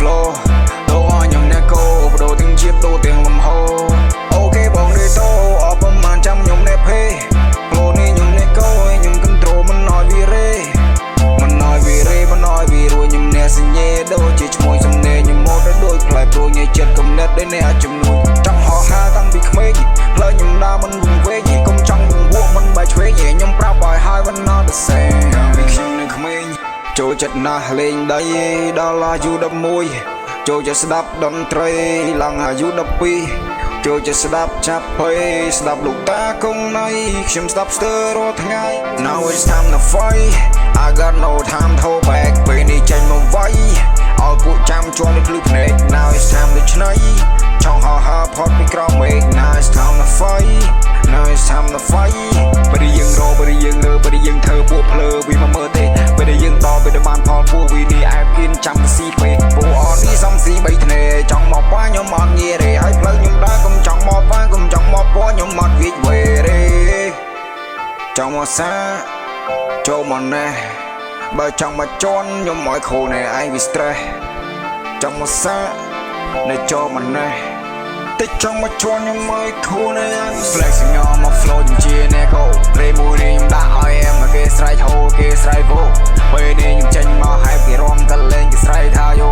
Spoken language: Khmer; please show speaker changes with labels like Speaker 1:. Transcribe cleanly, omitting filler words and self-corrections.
Speaker 1: flow ដូរឲ្យខ្ញុំអ្នកកោបដូរទាំងជាតិដូរទាំងលំហអូខេបងដេតូអបប្រហែលចាំខ្ញុំអ្នកភេ flow នេះខ្ញុំអ្នកកោខ្ញុំ control មិនឲ្យវារេមិនឲ្យវារេមិនឲ្យវារួយខ្ញុំអ្នកសញ្ញេដូចជាឈ្មោះសំណេរខ្ញុំមកទៅដូចផ្លែព្រួយញ៉ៃចិត្តកំណត់ដែលអ្នកជំនួយចង់ហោះហើរតាំងពីក្មេងផ្លូវខ្ញុំដើរមិនវង្វេងកុំចង់វង្វក់មិនបែកឆ្វេងខ្ញុំប្រាប់ឲ្យហើយមិនណត់ទៅសេពីខ្ញុំនៅក្មេងចូលចិត្តណាស់លេងដីដល់អាយុ11ចូលចិត្តស្ដាប់តន្ត្រីឡើងអាយុ12ចូលចិត្តស្ដាប់ចាប់ភ័យស្ដាប់លោកតាគង់ណៃខ្ញុំស្ដាប់ស្ទើររាល់ថ្ងៃ Now it's time to fight I got no time to hold back ពេលនេះចេញមកវាយឲ្យពួកចាំជាប់នៅភ្លឺភ្នែក Now it's time to ឆ្នៃចង់ហោះហើរផុតពីក្រោមមេឃ Now it's time to fight Now it's time to fight ពេលយើងរកពេលយើងលើពេលយើងធ្វើពួកភ្លើវាមកមើលទេពេលយើងតពេលបានផលពួកវានេះអែបគៀនចាំស៊ីពេពួកអត់នេះសំស៊ី3ធ្នេចង់មកប៉ាខ្ញុំអត់ងាយទេហើយផ្លូវខ្ញុំដើរកុំចង់មកប៉ាកុំចង់មកប៉ខ្ញុំអត់វិចវេទេចង់មកសាចូលមកណែបើចង់មកជន់ខ្ញុំឲ្យខូនឯងវា stress ចង់មកសានៅចូលមកណែតែចង់មកជន់ខ្ញុំឲ្យខូនឯង flex ខ្ញុំមក flow ជាអ្នកកោ play មួយនេះខ្ញុំដាក់ឲ្យemមកគេស្រែកហូគេស្រែកវោពេលនេះខ្ញុំចេញមកហើយគេរំកលេងគេស្រែកថាយោ